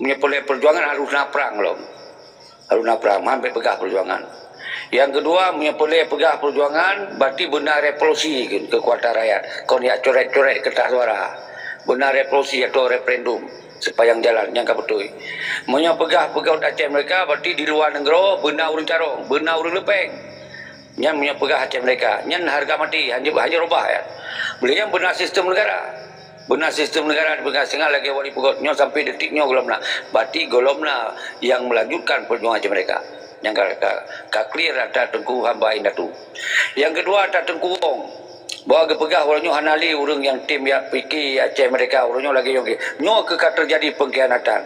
menyepoleh perjuangan harus nak perang loh. Harus nak perang, sampai pegah perjuangan. Yang kedua, menyepoleh pegah perjuangan, berarti benar revolusi kekuatan rakyat. Kau ni coret-coret kertas suara. Benar revolusi atau referendum sepanjang jalan, yang kau betul. Menyepegah pegawai Aceh mereka, berarti di luar negara, benar urang carong, benar urang lepeng. Yang menyepegah Aceh mereka, yang harga mati, hanya robah ya. Boleh yang benar sistem negara. Benar sistem negara dipegang setengah lagi wali pegotnya sampai detiknya golomna. Berarti golomna yang melanjutkan perjuangan Aceh mereka. Yang clear ada Tengku Hamba Indatu. Yang kedua ada Tengku Wong. Bawa ke pegah orangnya hanali orang yang tim yang fikir Aceh mereka orangnya lagi yang nyo kekal terjadi pengkhianatan.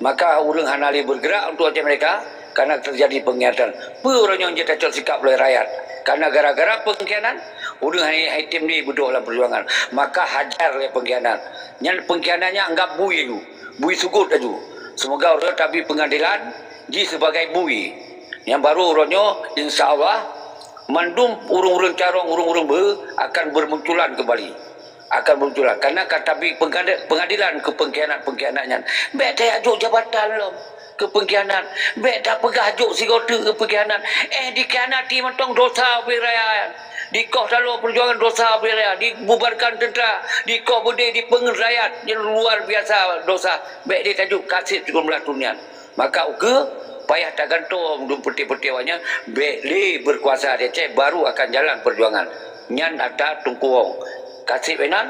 Maka orang hanali bergerak untuk Aceh mereka karena terjadi pengkhianatan. Orangnya yang jadi sikap oleh rakyat. Karena gara-gara pengkhianatan, orang hai tim ni berdua dalam perjuangan. Maka hajar oleh pengkhianat. Yang pengkhianatnya anggap bui itu. Bui sugut aja. Semoga orang tapi pengadilan ji sebagai bui. Yang baru orangnya insya-Allah mandum urung-urung carong urung-urung akan bermunculan kembali. Akan bermunculan. Karena kata pengadilan ke pengkhianat-pengkhianatnya. Baik tak ajuk jabatan lo. Ke pengkhianat. Baik tak pegajuk si kota ke pengkhianat. Dikhianati matang dosa beraya. Dikoh selalu perjuangan dosa beraya. Dibubarkan tentera. Dikoh berdiri di pengen rakyat. Yang luar biasa dosa. Baik dia tajuk kasih cukup melatunian. Maka payah tak gantung dum peti-petiwannya beli berkuasa di Aceh baru akan jalan perjuangan. Nyan ada Tengku Wong. Kasih penan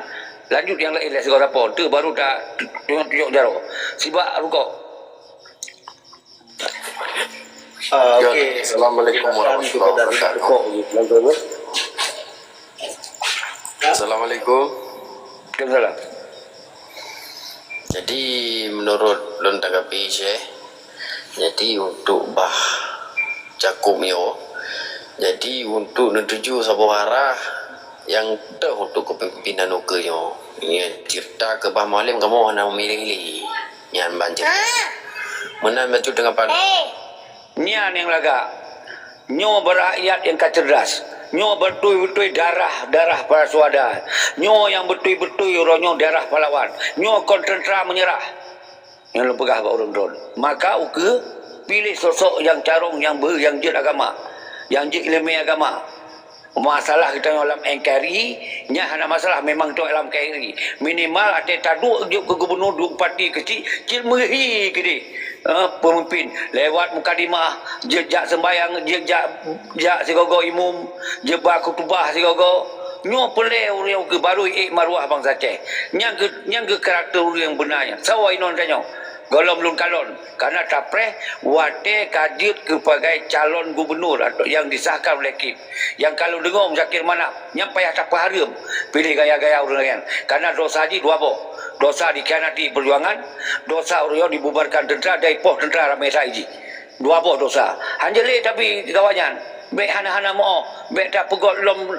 lanjut yang lain lah segala apa. Tu baru dah tunjuk jaro. Sibak rukuk. Okey. Assalamualaikum warahmatullahi wabarakatuh. Assalamualaikum. Waalaikumsalam. Jadi menurut Lun Tagapi Syekh, jadi untuk bah cakup yo, jadi untuk menuju sebuah arah yang dah untuk kepimpinan ukernya. Ini cerita ke bah malim kamu nak memilih yang banjir. Mana maju dengan pan. Nian yang laga. Nyo berakyat yang cerdas. Nyo betul-betul darah para suada. Nyo yang betul-betul ronyo darah pahlawan. Nyo konsentra menyerah. Yang lepegah pak urun drone. Maka uke pilih sosok yang carong yang jid agama. Yang jid ilmu agama. Masalah kita dalam NKRI, nya hanya masalah memang tu dalam NKRI. Minimal ada taduk ke gubernur duk parti kecil mehi gede. Pemimpin lewat mukadimah, jejak sembayang, jejak sigogo imum, jebak khutbah sigogo. Nyo pelai orang ke baru maruah bangsa Aceh. Yang ke karakter yang benarnya. Sawa inon tanyo. Golong lun kalon karena capres wate kajit kepada calon gubernur atau yang disahkan oleh KIP. Yang kalau dengar Zakir Manap nyampai tak harum pilih gaya-gaya orang lain karena dosa di dua boh. Dosa dikhianati perjuangan, dosa orang dibubarkan tentera dari poh tentera ramai saiji. Dua boh dosa. Hanjeli tapi kawannya baik hana-hana mo, baik tak pegot lom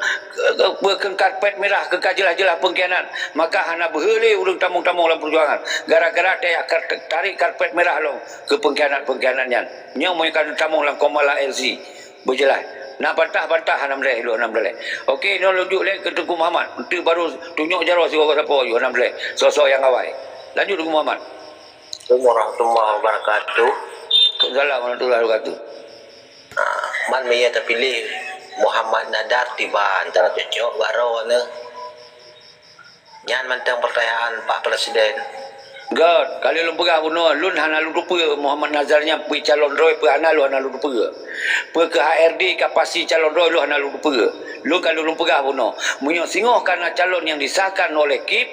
berken karpet merah ke kajelah-jelah pengkhianat. Maka hana berheli urang tamung-tamung dalam perjuangan. Gara-gara dia tarik karpet merah lo ke pengkhianat-pengkhianatnya. Nya mau kan tamung dalam Komala LC. Berjelas. Nak bantah-bantah hana mleh lu hana mleh. Okey, no lujuk leh ke Tengku Muhammad. Itu baru tunjuk jaro si kau siapa you hana mleh. Sosok yang awal. Lanjut Tengku Muhammad. Assalamualaikum warahmatullahi wabarakatuh. Waalaikumsalam warahmatullahi wabarakatuh. Man maya terpilih Muhammad Nadar tiba antara cocok baro ne. Nyan mantang pertanyaan Pak Presiden. God, kalau lu pegah bunuh, lu hana lu lupa Muhammad Nazarnya pergi calon roy, pergi hana lu lupa. Pergi ke HRD kapasi calon roy, lu hana lu lupa. Lu kalau lu pegah bunuh, munyo singoh karena calon yang disahkan oleh KIP,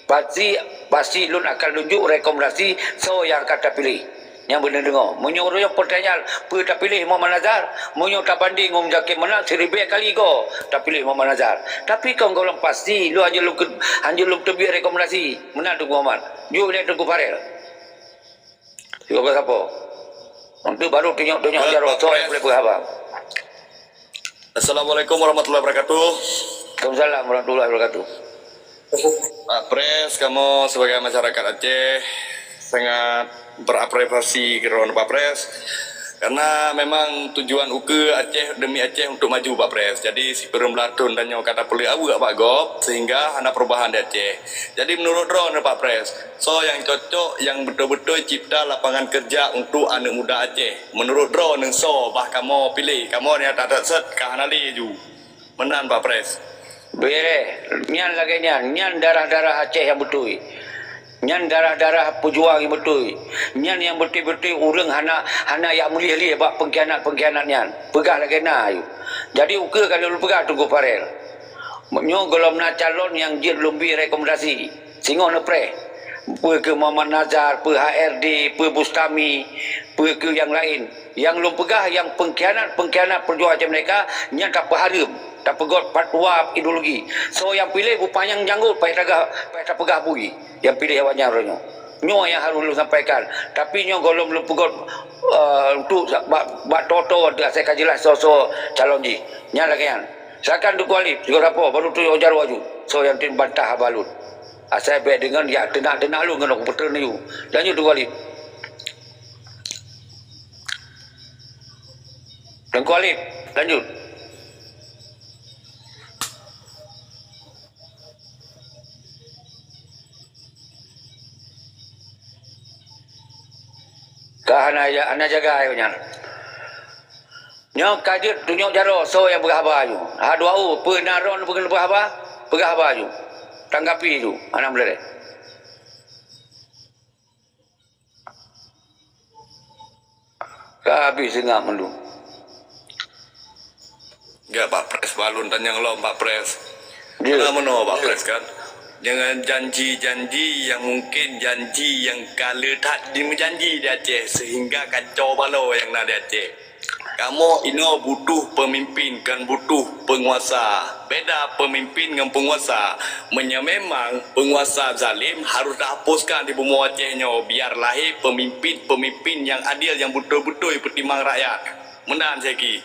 pasti lu akan tunjuk rekomendasi so yang kata pilih. Yang benar dengar. Menyuruh yang pertanyaan, apa tak pilih Muhammad Nazar? Menyuruh tak banding Om Zakir menang 1000 kali go. Tak pilih Muhammad Nazar. Tapi kau bilang pasti, lu hanya lu terbiar rekomendasi. Menang Tengku Muhammad. Jom lihat Tengku Farel. Siapa siapa? Itu baru tunjuk-tunjuk jarah. So, yang boleh berhabang. Assalamualaikum warahmatullahi wabarakatuh. Waalaikumsalam warahmatullahi wabarakatuh. Pak Pres, kamu sebagai masyarakat Aceh sangat berapresiasi kerohan Pak Pres. Karena memang tujuan uke Aceh demi Aceh untuk maju Pak Pres. Jadi si Perembelatun dan yang kata perlu abu Pak Gop sehingga ada perubahan di Aceh. Jadi menurut drone Pak Pres, so yang cocok yang betul-betul cipta lapangan kerja untuk anak muda Aceh. Menurut drone so bah kamu pilih, kamu ni tak set kahanali ju. Menan Pak Pres. Bere, nyan lagi nyan darah-darah Aceh yang betul. Nyan darah-darah pejuang yang betul. Nyan yang betul-betul urang hana yang mulih-lih bak pengkhianat nyan. Pegah lagi na ayu. Jadi uke kalau lu pegah tunggu parel. Nyo golom na calon yang jid lumbi rekomendasi. Singo na pre. Pe ke Muhammad Nazar, pe HRD, pe Bustami, pe ke yang lain. Yang lu pegah yang pengkhianat perjuangan mereka nyan tak paharim. Tak pegot fatwa ideologi. So yang pilih bupanyang janggut payah tak pegah bui. Yang pilih awaknya ronyo. Nyo yang harus lu sampaikan. Tapi nyo golong lu pegot untuk bak toto saya kajilah so calon ji. Nya lagi kan. Silakan du kualif juga apa baru tu ojar waju. So yang tin bantah balut. Asal baik dengan ya tenak lu ngenok betul ni. Lanjut du kualif. Dan kualif lanjut. Kahana ana jaga ayo nya. Nyo kajut tunjuk jaro so yang berhaba ayu. Ha dua u penaron bukan berhaba, berhaba ayu. Tanggapi itu anak melere. Habis dengar mendu. Enggak Pak Pres balun dan yang lo Pak Pres. Ya. Kenapa meno Pak Pres kan? Jangan janji-janji yang mungkin janji yang kala tak dimenjanji di Aceh sehingga kacau balau yang nak di Aceh. Kamu ino butuh pemimpin kan butuh penguasa. Beda pemimpin dengan penguasa. Memang penguasa zalim harus dihapuskan di bumi Acehnya biar lahir pemimpin-pemimpin yang adil yang betul-betul pertimbang rakyat. Menan seki.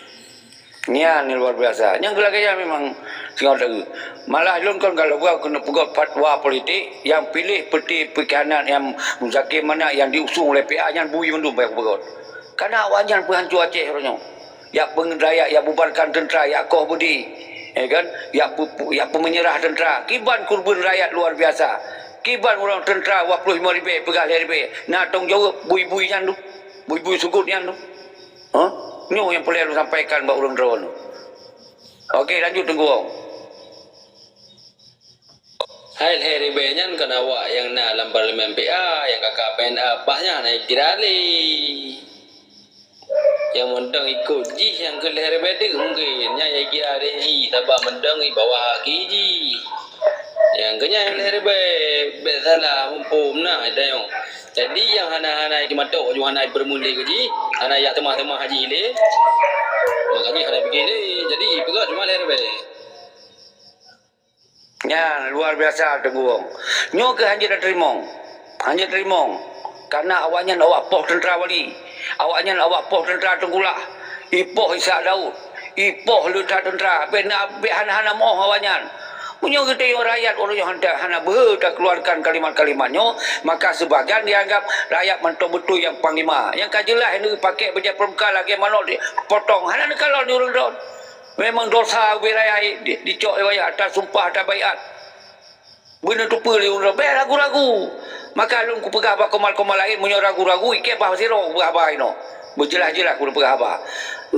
Nian ni luar biasa. Yang gelagaya memang singgah lagi. Malah lun kan kalau gua kena pegot fatwa politik yang pilih peti pekanan yang muzakir mana yang diusung oleh PA yang bui mendu baik pegot. Karena awaknya penghancur Aceh ronyo. Ya pengendaya ya bubarkan tentera ya koh budi. Kan? Ya pemenyerah tentera. Kiban kurban rakyat luar biasa. Kiban orang tentera 25,000 pegah lebih. Nak tanggung jawab bui-bui yang tu. Bui-bui sugut yang tu. Ha? Ni yang perlu sampaikan buat orang drone. Okey, lanjut tunggu orang. Hai heribenya kan awak yang nak lambar MPA yang kakak PNA bahnya naik kirali. Yang mendang ikut ji yang ke leher bedek mungkin nya ya kira hi tabak mendang i bawah kiji. Yang kenya leher be salah mumpum nah ada yang. Jadi yang hana-hana di mata orang hana bermula keji, hana ya temah-temah haji le. Makanya hana begini. Jadi pegat cuma leher be. Ya, luar biasa tengguang. Nyo ke hanya terima. Hanya terima. Karena awaknya awak poh tentera wali. Awaknya awak poh tentera tenggulah. Ipoh Ishak Daud. Ipoh luta tentera. Bena hana-hana moh awaknya. Punya kita yang rakyat orang yang hana tak keluarkan kalimat-kalimatnya. Maka sebagian dianggap rakyat mentok betul yang panglima. Yang kajilah ini pakai bejat permuka lagi mana potong. Hana ni kalau ni orang daun. Memang dosa berayai dicok riwayat atas sumpah atas bayat. Benda tu perlu orang ragu-ragu. Maka lu ku pegah apa komal-komal lain munyo ragu-ragu ikep bah siro pegah apa ino. Berjelas-jelas ku pegah apa.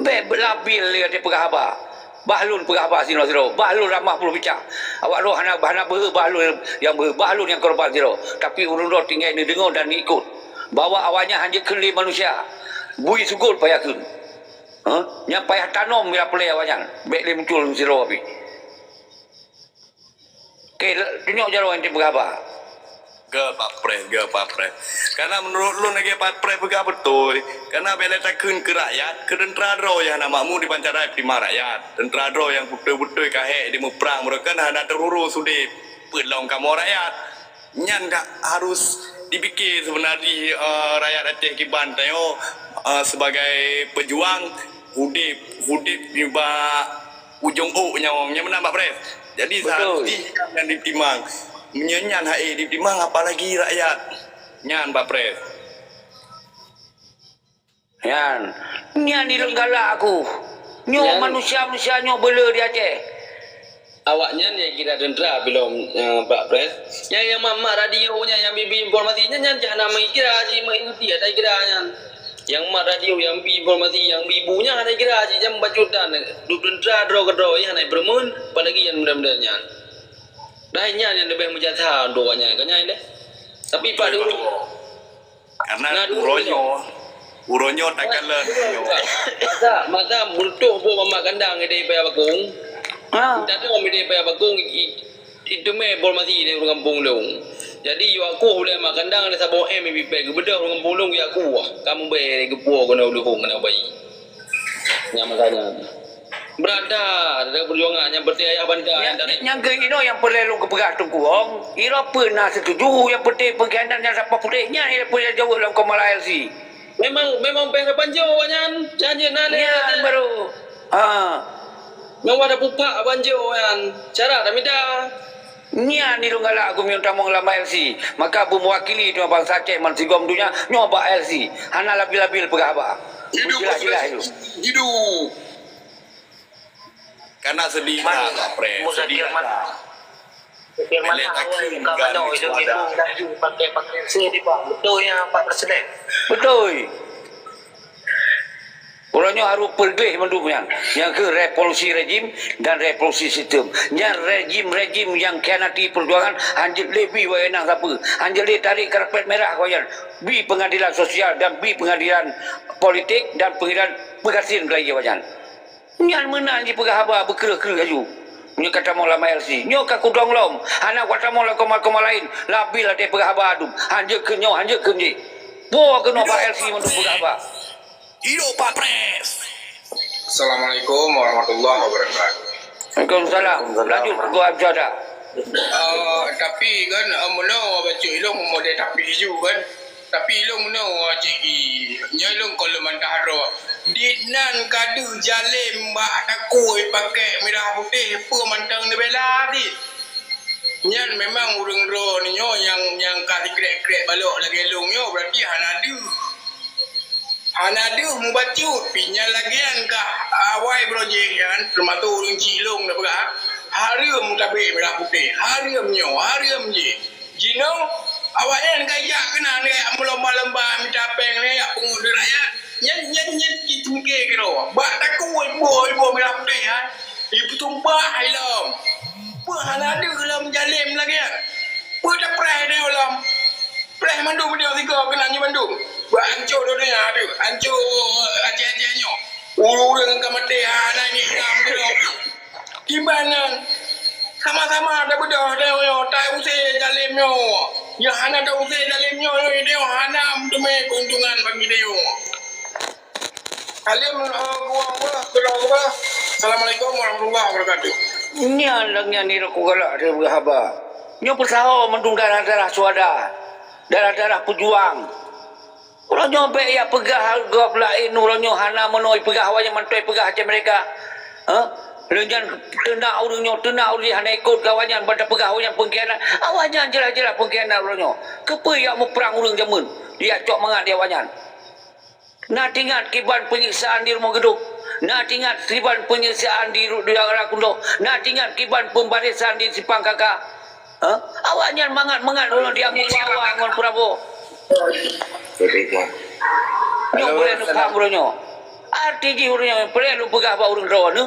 Be labil dia pegah apa. Bahlun pegah apa siro. Bahlun ramah puluh bicara. Awak roh hana bahlun yang korban siro. Tapi urun roh tinggal ni dengar dan ni ikut. Bawa awaknya hanya keli manusia. Bui sugut payahkeun. Yang payah tanam bila pelai awaknya. Baik dia muncul siro api. Okey, tunjuk jaro yang pegah apa. Pak Pres. Karena menurut lu lagi Pak Pres pegah betul. Karena bila takun ke rakyat, ke tentera dro yang nak makmu di pancarai prima rakyat. Tentera dro yang betul-betul kahek di perang mereka nak terurus sudah pelong kamu rakyat. Nyan tak harus dipikir sebenarnya rakyat Aceh Kiban tayo sebagai pejuang hudip tiba ujung nyawangnya menambah Pres. Jadi seharusnya yang ditimang. Menyenyan hai di dimang apalagi rakyat nyan Pak Pres. Yan, Nya ni lenggala aku. Nyo Yang- manusia-manusia nyo bela di Aceh. Awaknya ni kira tentera belum Pak Pres. Yang mama radionya yang bibi informasinya yang jangan nama kira haji mengikuti ada kira yang mak radio yang bibi informasi yang ibunya ada kira haji jam bacutan du tentera dro kedro yang naik bermun apalagi yang mudah-mudahnya. Dahnya yang lebih menjata doanya kanya ini. Tapi Pak dulu Karena uronyo takkan le. masa bultuh po mama kandang ide paya bakung. Ha. Jadi kami dia payah bagong itu me bol mati di orang kampung long. Jadi yo aku boleh makan dang ada sabon bibi pe bedah orang kampung long ya aku kamu be gepo kena uluhung kena bayi. Yang makanya berada ada perjuangan yang bertiaya banda yang dari Yang ke ino yang perlu ke pegat tengkuang, ira pernah setuju yang putih pengkhianat yang siapa putihnya ira pernah jauh dalam Komala LC. memang pengen banjo kan janji nane Nya baru. Ha. memang ada pupak banjo kan cara dah minta Nya ni lunggala aku minta mong lama LC. Maka bu mewakili tu abang Aceh man sigom dunya nyoba LC. Hana labil-labil pegah ba. Gila-gila itu. Hidup. Karena sedih lah Pak Pres. Sedih lah. Firman Boleh awal takkan kau kan mana itu itu ada. dah pakai sini Pak. Betul ya Pak Presiden. Betul. Orangnya harus pergi mendukungnya. Yang ke revolusi rejim dan revolusi sistem. Yang rejim-rejim yang khianati perjuangan anjir lebih wayanang siapa. Anjir le tarik karpet merah kawan. Bi pengadilan sosial dan bi pengadilan politik dan pengadilan pengasin lagi kawan. Yang mana anjir pegah berkerah-kerah aju. Nyo kata mau lama LC. Nyo ka kudong lom. Anak kata mau la komal-komal lain. Labil ada pegah adum. Anjir ke nyo, anjir ke nyi. Bo ke no LC menduk pegah Hidup Pak Pres. Assalamualaikum warahmatullahi wabarakatuh. Waalaikumsalam. Lanjut ke Abjada. Tapi kan mana baca ilong model tapi ju kan. Tapi ilong mana ciki. Nyalong kalau mandaro. Dinan kadu jalim mbak takui pakai merah putih apa mantang ni bela di. Nyan memang urang ro ni nyo yang kali krek-krek balok lagi ilong nyo berarti hanadu. Hanadu mubacut pinyal lagian kah awai projek kan termasuk urang cilong dah pegah. Harum tabe merah putih. Harum nyo, harum je. Jino awak yang kaya kena ni lomba-lomba minta peng ni pengundi rakyat. Nyen kita mikir kira. Bak takut ibu merah putih ha. Ibu tumpah ilom. Apa hanadu dalam jalim lagi ya. Apa dah prai dia dalam. Prai mandum dia tiga kena ni mandum. Buat hancur dunia tu. Hancur Aceh-Acehnya. Ulu dengan kamati naik ni ram dia. Gimana? Sama-sama dah bedah dia yo. Tak usah jalimnya. Ya hana tak usah jalimnya dia hana demi keuntungan bagi dia. Alim gua. Assalamualaikum warahmatullahi wabarakatuh. Nya langnya ni aku galak dia berhaba. Nyo persaho mendung darah-darah suada. Darah-darah pejuang. Orang nyampe ya pegah harga lain orang nyo hana menoi pegah awak yang mantoi pegah Aceh mereka. Lenjan tenak urangnya tenak urang hana ikut kawannya pada pegah awak yang pengkhianat. Awaknya jelas-jelas pengkhianat urangnya. Kepa ya mau perang urang zaman. Dia cok mangat dia awaknya. Nak ingat kiban penyiksaan di rumah gedung. Nak ingat kiban penyiksaan di daerah Kundo. Nak ingat kiban pembarisan di Sipang Kakak. Awaknya mangat orang dia bawa ngon Prabowo. Nyo boleh nak faham urangnya. Arti ji urangnya perlu pegah ba urang rawan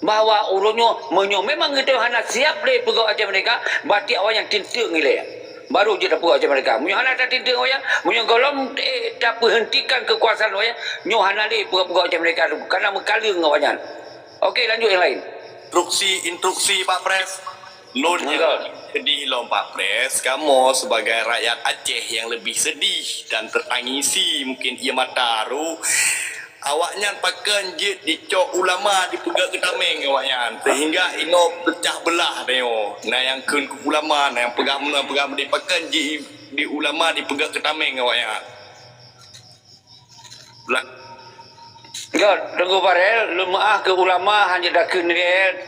bahawa urangnya menyo memang kita hana siap le pegau Aceh mereka bati awak yang tinting ile. Baru je dapat Aceh mereka. Munyo hana tak tinting awak, munyo golong tak hentikan kekuasaan awak, nyo hana le pegau Aceh mereka karena mengkaleng awaknya. Okey lanjut yang lain. Instruksi Pak Pres. Lonnya sedih loh Pak Pres. Kamu sebagai rakyat Aceh yang lebih sedih dan tertangisi mungkin ia mataru. Awaknya pakai je dicok ulama dipegak ke tameng awaknya. Sehingga ino pecah belah deo. Nah yang kun ulama, nah yang pegak dipakai je di ulama dipegak ke tameng awaknya. Ya, tunggu barel, lemah ke ulama hanya dah kena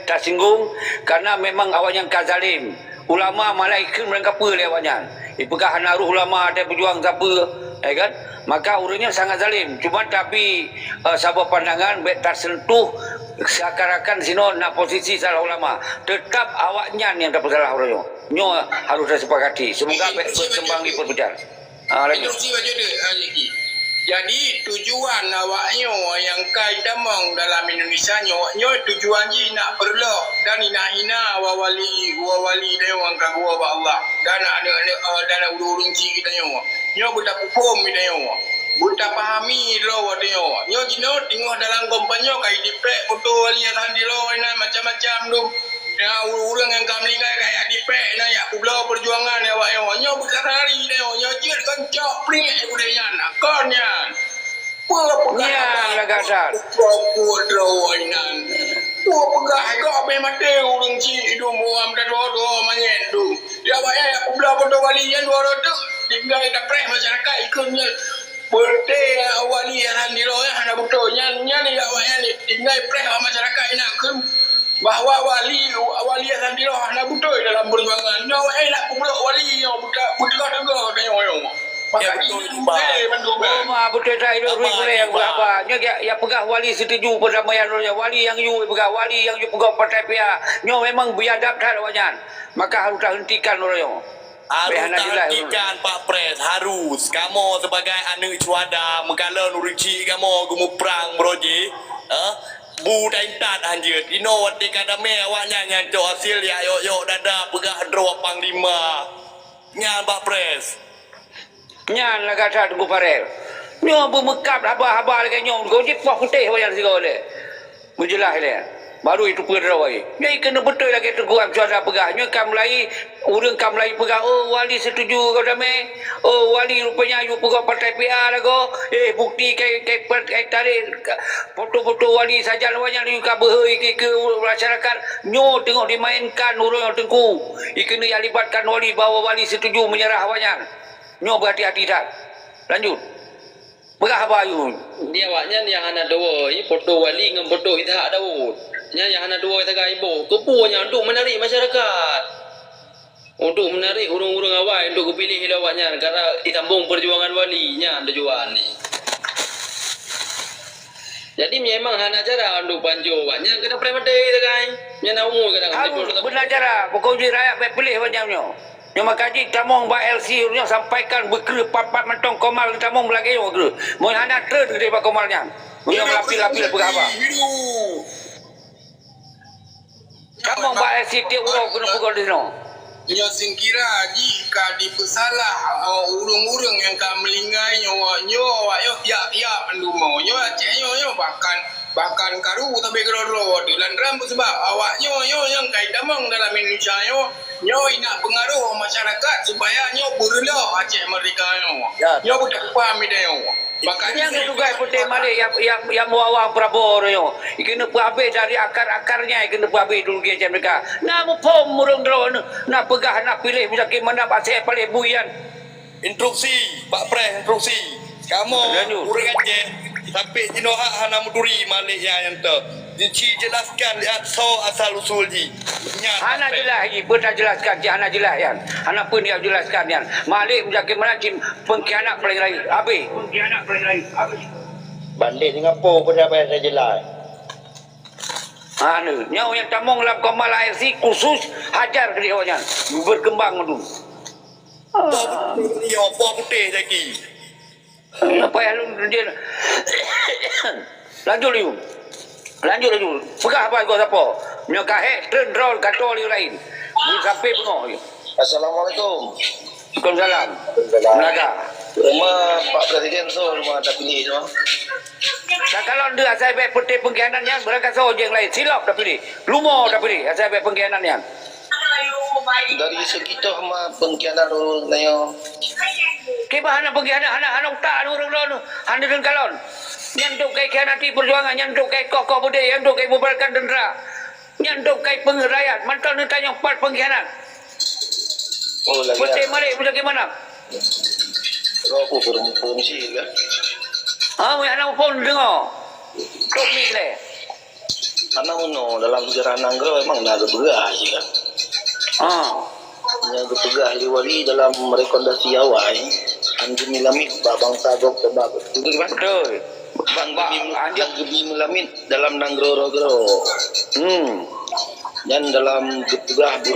tak singgung karena memang awak yang kazalim. Ulama malah ikut mereka apa dia awaknya. Ipakah hana ruh ulama ada berjuang siapa kan? Maka urangnya sangat zalim. Cuma tapi sebuah pandangan tak sentuh seakan-akan sino nak posisi salah ulama. Tetap awaknya yang dapat salah urangnya. Nyo harus disepakati. Semoga berkembang di perbincangan. Lagi. Instruksi baca dia lagi. Jadi tujuan awaknya yang kai damang dalam Indonesia nyo tujuan ji nak berlok dan hina wali dia orang kagua ba Allah dan ada urung ci kita nyo buta hukum kita buta pahami lo nyo gino tengok dalam kompanyo kai dipek foto wali yang di lo macam-macam tu. Ya urang yang kami ngai kayak dipek na ya pulau perjuangan ya awak nyo bukan hari dia nyo jir kencok pring budaya nak konnya. Ya, lagasan. Wainan. Pegah kau apa mati urang ci hidung muam dah dua manyen tu. Ya awak pulau foto wali yang dua tu tinggal dapret masyarakat ikutnya. Berde wali yang di lo ya ada betulnya ni awak ni tinggal preh masyarakat nak kun bahawa wali yang di lo nak betul dalam perjuangan. Nyo nak pulak wali nyo buka dengar tengok. Ya betul juga. Betul saya itu boleh yang berapa. Nyo ya pegah wali setuju perdamaian wali yang you pegah wali yang you pegah partai pihak. Nyo memang biadab dah awaknya. Maka harus hentikan orangnya. Harus hentikan Pak Pres. Harus. Kamu sebagai anak cuada mengkala nurinci kamu gumu perang broji. Bu taintat anjir. Ino wati kadame awaknya nyanco hasil ya yo dada pegah draw panglima. Nyan Pak Pres. Nyan lah kata tunggu parel. Nyo bermekap haba-haba lagi nyo. Kau jipah putih wajan sikau le. Menjelah le. Baru itu perawai. Nyai kena betul lagi teguam cuaca pegah. Nyai kamlai urang kamlai pegah. Oh wali setuju kau damai. Oh wali rupanya you pegah partai PA lah kau. Bukti kai tarik foto-foto wali saja lawanya you kabeh ke masyarakat. Nyo tengok dimainkan urang tengku. Ikena yang libatkan wali bawa wali setuju menyerah awaknya. Nyo berhati-hati dah. Lanjut. Pegah apa you? Dia awaknya yang anak dua, foto wali dengan foto Ithak Daud. Yang anak dua kita ibu, kepunya untuk menarik masyarakat. Untuk menarik urung-urung awak untuk kepilih awaknya karena ditambung perjuangan walinya tujuan ni. Jadi memang hana cara untuk panjo awaknya kena premade kita kai. Nya nak umur kadang harus benar cara pokok rakyat pilih macamnya. Yang makaji tamong ba LC nya sampaikan berkere papat mentong komal tamong belagi yo ke. Mun hana trend gede ba komalnya. Mun lapil-lapil apa? Tamong ba LC tiap urang kena pukul di no. Nyo singkira jika dipesalah urung-urung yang kamelingai nyo tiap pendumo nyo bahkan karu tapi keroro dilan rambut sebab awaknya yang kait damang dalam Indonesia nyo nak pengaruh masyarakat supaya nyo berelo Aceh mereka nyo budak paham dia makanya juga putih malik yang bawa Prabowo yo ikena habis dari akar-akarnya ikena habis dulu dia mereka nak pom murung drone nak pegah nak pilih macam mana Aceh paling buian instruksi Pak Pres instruksi kamu urang Aceh sampai jinoha hana muduri malik yang tu Dici jelaskan lihat so asal usul ji. Hana jelas ji, pernah jelaskan ji, hana jelas yan. Hana pun dia jelaskan yan. Malik menjadi menacim pengkhianat paling lain. Habis. Pengkhianat paling lain. Habis. Bandit Singapura pun dapat jelas. Anu, nyawa yang tamong dalam Komal AFC khusus hajar ke dia wajan. Berkembang dulu. Ni apa putih lagi. Apa yang lu dia. Lanjut liu. Lanjut. Pegah apa kau siapa? Nyokah turn roll kantor liu lain. Ni sampai penuh. Assalamualaikum. Waalaikumsalam. Melaga. Rumah Pak Presiden tu rumah tak pilih semua. Dan kalau dia asal baik putih pengkhianatnya berangkat sahaja yang lain. Silap dah pilih. Lumah dah pilih asal baik pengkhianatnya. Dari segi tu sama pengkhianat tu nayo. Kibah anak pengkhianat anak utak orang hanya dengan kalon. Yang duk kai khianati perjuangan, yang duk kai kokoh budaya, yang duk kai bubarkan tentera. Yang duk kai pengerayat. Mantan ni tanya empat pengkhianat. Oh lagi. Putih Malik bagaimana? Aku berfungsi kan. Anak pun dengar. Tok ni le. Anak uno dalam sejarah Nanggro memang naga pegah je kan. Naga pegah liwali dalam rekomendasi awal. Anjing Milamit bangsa gok tebak betul kan? Betul. Bang Anjing Gebi Milamit dalam Nanggro-Rogro. Dan dalam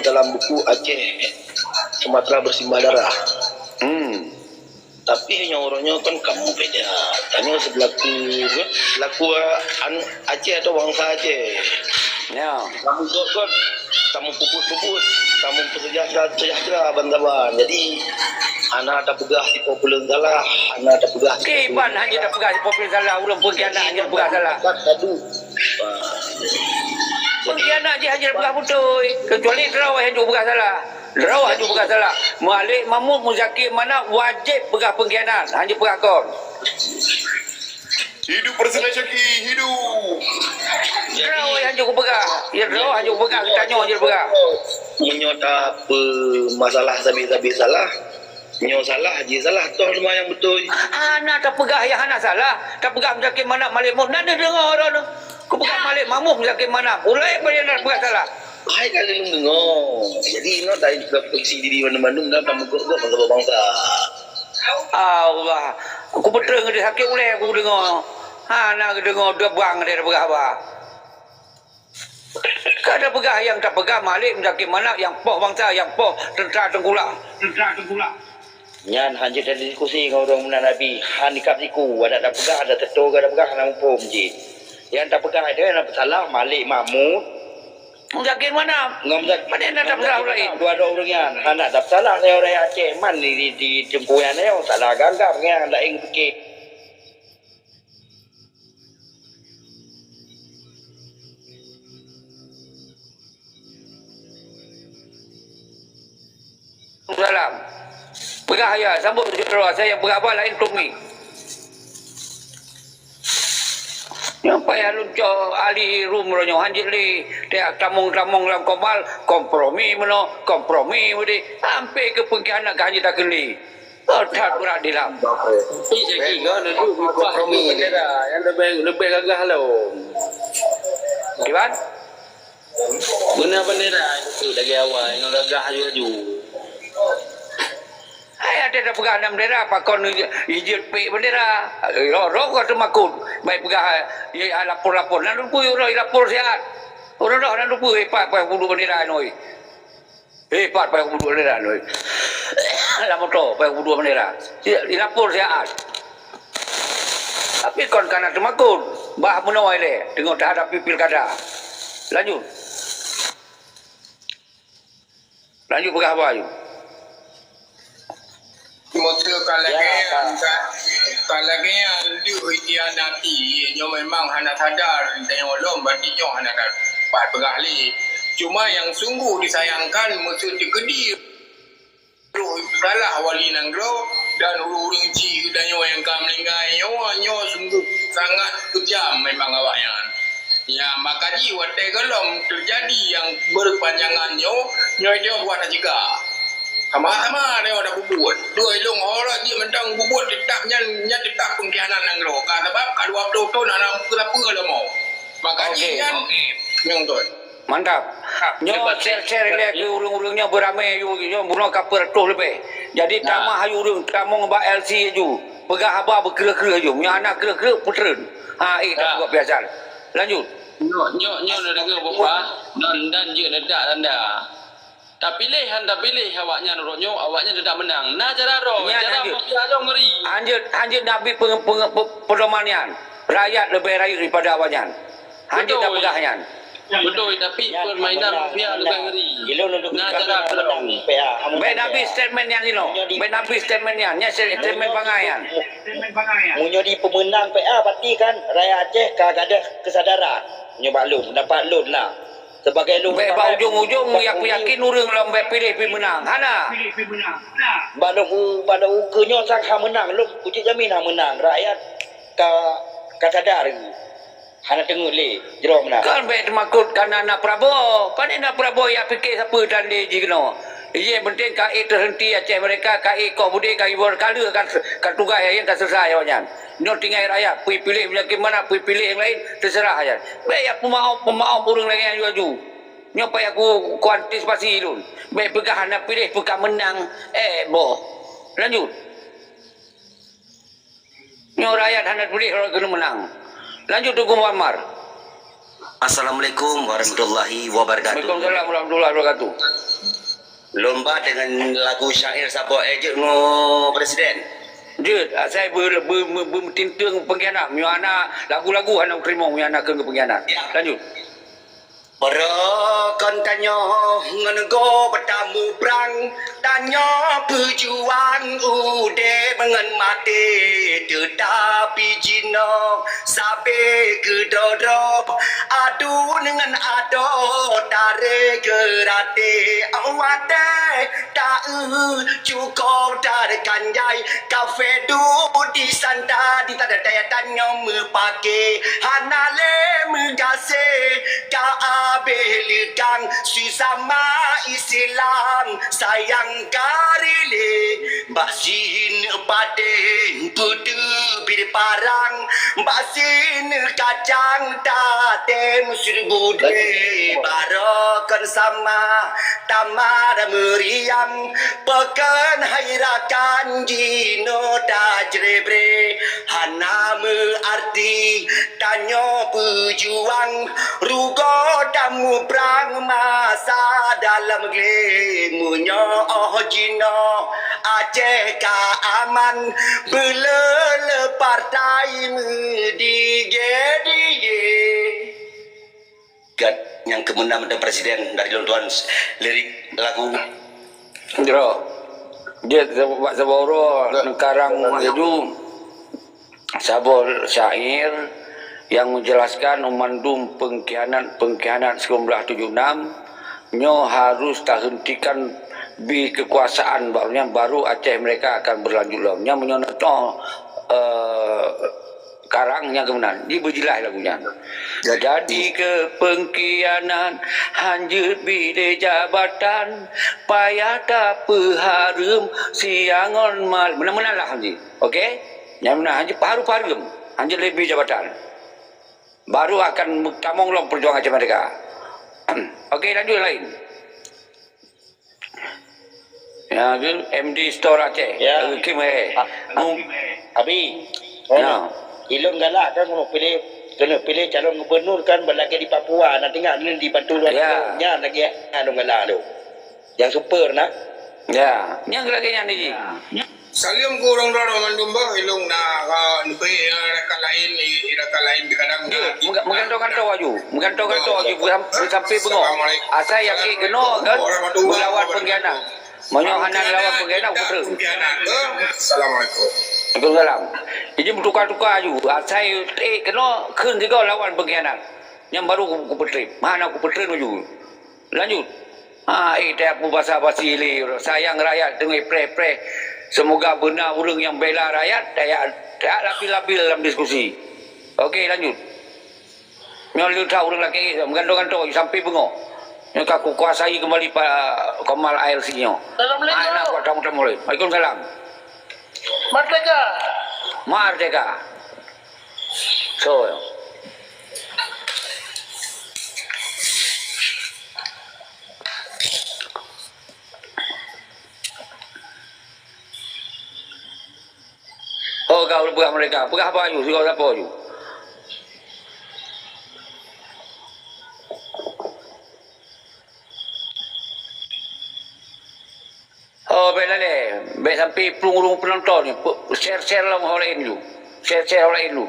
dalam buku Aceh Sumatera Bersimbah Darah. Tapi hanya orangnya kan kamu beda. Tanya selaku Aceh atau bangsa Aceh. Ya. Kamu kot kamu puput, kamu sejahtera bantaban. Jadi anak tak pegah di popular salah, anak tak pegah. Kiban hanya tak pegah di popular salah, ulang pengkhianat hanya pegah salah. Tadu. Pengkhianat je hanya pegah betul. Kecuali derau hanya pegah salah. Derau hanya pegah salah. Malik Mahmud Muzakir mana wajib pegah pengkhianat, hanya pegah kon. Hidup Presiden Syakir, hidup. Derau hanya pegah. Ya derau hanya pegah, tanya hanya pegah. Menyota masalah sabi-sabi salah. Nyo salah, haji salah, toh semua yang betul. Anak tak pegah yang anak salah. Tak pegah Muzakir mana Malik Mahmud. Nada dengar orang tu. Kau pegah Malik Mahmud Muzakir mana. Boleh boleh nak pegah salah. Hai kali lu dengar. Jadi no tadi juga polisi di Bandung dan kamu kok bangsa. Allah. Aku betul dengan dia sakit boleh aku dengar. Nak dengar dia bang dia pegah apa. Kada pegah yang tak pegah Malik Muzakir mana yang poh bangsa, yang poh tentera tengkulak. Nyan hanya ada diskusi dengan orang Munan Nabi. Handikap siku, ada tak pegah, ada tetur, ada pegah, ada mumpum je. Yang tak pegah ada yang salah Malik Mahmud. Muzakir mana? Mana nak tak salah lain? Dua-dua orang yang anak tak salah saya orang Aceh man di tempuyan dia salah gagap yang tak ingin fikir. Salam. Pegah ya, sambut saudara saya pegah apa lain tumi. Yang payah lunco ahli rumronyo hanjit li dia tamung-tamung dalam komal kompromi mudi sampai ke pengkhianat hanjit tak keli. Tak berat dilam. Syakir kau ada tu kompromi bendera yang lebih gagah lo. Kiban? Benar bendera itu lagi awal yang gagahaju. Ada dah pegah enam bendera, pakon hijau pek bendera. Roh kau termakut. Baik pegah lapor-lapor. Nak lupa orang lapor sihat. Orang dah nak lupa hebat payah budu bendera noi. Hebat payah budu bendera noi. Alam motor payah budu bendera. Dilapor sihat. Tapi kon kana termakut. Bah menawai le tengok tak hadapi pilkada. Lanjut. Lanjut pegah apa you? Motor kalau yang dia ikhtianati nyo memang hana sadar tengok lom berarti nyo hana dapat pegah li. Cuma yang sungguh disayangkan musuh dikedi salah wali Nanggro dan urung ci dan nyo yang kamlingai nyo sungguh sangat kejam memang awaknya. Ya makaji watai gelom terjadi yang berpanjangan nyo dia buat juga. Sama-sama dia ada bubut. Dua ilung orang dia mentang bubut tetapnya tetap pengkhianat Nanggro. Sebab kalau waktu tu nak apa lah mau. Makanya yang tu. Mantap. Nyo share le ke urang-urangnya beramai you bunuh kapal tu lebih. Jadi tamah hayu urang tamong ba LC ju. Pegah apa berkera-kera ju. Nya anak kera-kera puteren. Tak buat biasa. Lanjut. Nyo nak dengar bapa dan je nedak tanda. Tak pilih awaknya nurutnya awaknya tidak menang. Nah cara mafia ngeri. Anjir Nabi pedomanian. Rakyat lebih rakyat daripada awaknya. Anjir tak pegahnya. Betul tapi permainan mafia lebih ngeri. Nah cara belum. Baik Nabi statement yang ini. Baik Nabi statement yang. Nya statement pangaian. Munyo di pemenang PA parti kan rakyat Aceh kagak ada kesadaran. Munyo maklum dapat loan lah. Sebagai lu ba ujung-ujung yang yakin urang lomba pilih menang. Hana. Pada ukurnya sang menang lu uji jamin menang rakyat ka sadar. Hana tengok le jero menang. Kan baik termakut kan anak Prabowo. Pandai nak Prabowo yang fikir siapa dan dia jigno. Ia penting KI terhenti Aceh mereka KI kau budi KI berkala kan tugas yang kan selesai awaknya. Nyo tinggal rakyat pilih bagaimana pilih yang lain terserah aja. Baik ya pemaaf urang lagi yangaju. Nyo payah aku antisipasi dulu. Baik pegah nak pilih pegah menang boh. Lanjut. Nyo rakyat hendak pilih orang kena menang. Lanjut Tugu Muammar. Assalamualaikum warahmatullahi wabarakatuh. Waalaikumsalam warahmatullahi wabarakatuh. Lomba dengan lagu syair siapa ejek mu presiden? Jut, saya bertintang pengkhianat. Mio anak lagu-lagu anak terima mio anak ke pengkhianat. Lanjut. Berakan tanyo ngenego bertamu perang tanyo berjuang ude mengen mati tetapi jino sabe kedodo adu dengan ado tarik kerate awate tak cukup tarik kanjai kafe du di santa di tada daya tanyo mepake hanale megase ka abelikan susama Islam sayang karile basin paden putu bir parang basin kacang tatem surbude barakan sama tamar meriam pekan hairakan jino tajrebre hana arti tanyo pejuang rugo damu perang masa dalam glemunyo oh jino Aceh ka aman belele partai medige Gat yang kemenang dan presiden dari Lontuan lirik lagu Jero. Dia sebab seboro karang itu sabol syair yang menjelaskan memandum pengkhianat 1976 nyo harus terhentikan bi kekuasaan baru Aceh mereka akan berlanjut lah. Nya menyono karangnya kemenang. Dia berjelas lagunya. Jadi ke pengkhianat hanjut bide jabatan payah tak peharum siangon mal. Benar-benar lah hanji. Okey? Yang benar hanji paru-parum. Hanji lebih jabatan. Baru akan tamong perjuangan Aceh mereka. Okey, lanjut lain. Ya, MD Store Aceh. Ya. Kim Abi. Ya. Ilon galak kan kena pilih calon gubernur kan berlagak di Papua nak tengok ni di Batu Luar Ya. nya lagi anu galak tu. Yang super nak. Ya, yang lagi yang ni. Salim kurang dorong mandumba ilung na nubai rakan lain kadang Menggantung-gantung aju. Menggantung-gantung aju sampai bengok. Asal yakin kena kan berlawan pengkhianat. Menyohanan lawan pengkhianat putra. Assalamualaikum. Waalaikumsalam. Jadi bertukar-tukar aju. Asal kena kun juga lawan pengkhianat. Yang baru aku petrip. Mana aku petrip aju. Lanjut. Tak apa basa-basi li. Sayang rakyat tengah pre-pre. Semoga benar orang yang bela rakyat tak labil-labil dalam diskusi. Okey, lanjut. Yang lu tahu orang lelaki menggantung-gantung sampai bengok. Yang aku kuasai kembali Pak Kamal ALC-nya. Assalamualaikum. Anak kuat tamu-tamu lain. Waalaikumsalam. Merdeka. Merdeka. So, oh, kau pegah mereka. Pegah apa aju? Kau siapa aju? Oh, baik lah deh. Baik sampai pelurung penonton ni. Share-share lah orang lain dulu. Share-share orang lain dulu.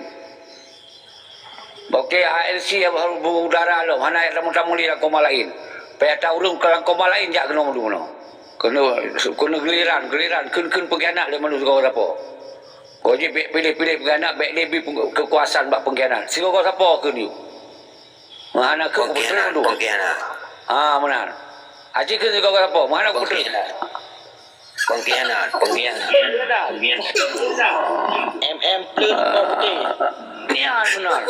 Okey, ALC yang baru berudara lah. Mana yang tamu-tamu lihat koma lain. Paya tahu orang kalau koma lain jak kena dulu mana. Kena geliran. Kun pengkhianat dia manusia kau apa. Kau je pilih-pilih pengkhianat, baik lebih kekuasaan bak pengkhianat. Sehingga kau siapa ke ni? Mana ke keputusan tu? Pengkhianat. Benar. Haji ke kau siapa? Mana keputusan? Pengkhianat. MM plus kau putih. Benar.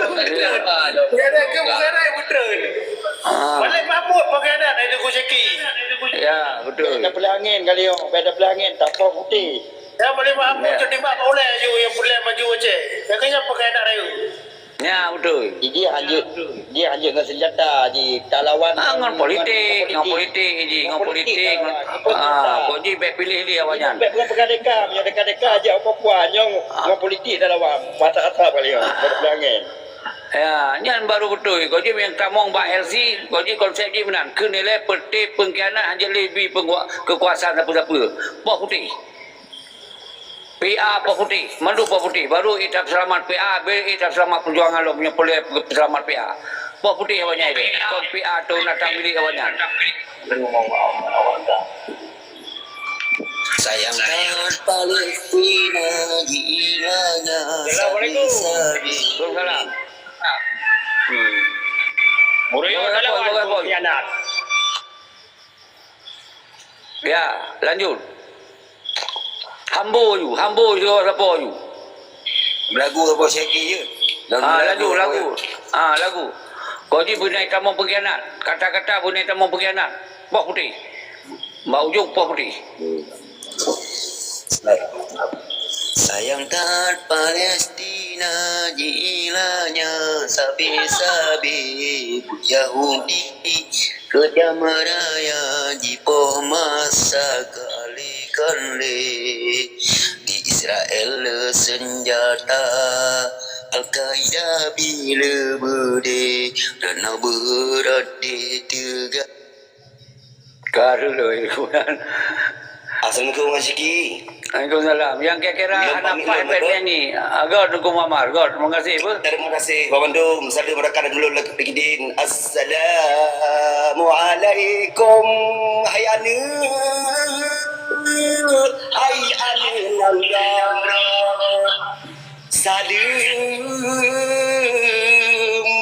Pengkhianat ke pengkhianat yang betul? Balik Mahmud pengkhianat ada Kusyaki. Ya, betul. Ada pelangin kali yo, ada pelangin tapau putih. Ya boleh Mahmud tu tembak oleh you yang boleh maju Aceh. Makanya pengkhianat raya. Ya betul. Dia hanya dengan senjata je. Tak lawan. Ngon politik, ngon politik. Kau je baik pilih dia awaknya. Bukan pekadeka, punya deka-deka aja apa-apa nyong politik dah lawan. Mata-mata kali ya. Berpelangan. Ya, nyan baru betul. Kau je yang kamong ba LC, kau je konsep je benar. Kenilai peti pengkhianat hanya lebih kekuasaan apa-apa. Pak putih. PA Pak Putih, Mandu Pak Putih, baru Itap Selamat PA, Itap Selamat Perjuangan lo punya boleh selamat PA. Pak Putih awaknya itu. Kau PA tu nak milik awaknya. Sayangkan Palestina gilanya sabi-sabi. Salam. Muryo dah lawan pengkhianat. Ya, lanjut. Hambo you siapa you? Lagu apa syaki je? Lagu. Lagu. Kau je bunyi kamu pengkhianat. Kata-kata bunyi kamu pengkhianat. Pak Putih. Mbak ujung Pak Putih. Sayangkan Palestina gilanya sabi-sabi Yahudi kejam raya jipoh masa kali-kali di Israel senjata Al-Qaeda bila berde dan berada tegak. Karu loh itu. Assalamualaikum Mas Syiki. Waalaikumsalam. Yang kira-kira anak Pak ni. God Hukum Muhammad. God, terima kasih. Terima kasih Pak Bandung. Salam mereka dulu lagi Pikidin. Assalamualaikum. Hai anu. Hai anu Allah. Salam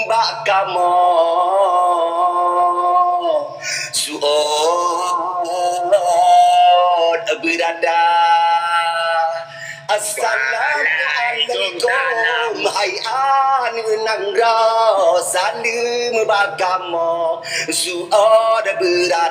bakamo. Berada. Assalamualaikum. Hai anu nangra salam bagamo suada berada.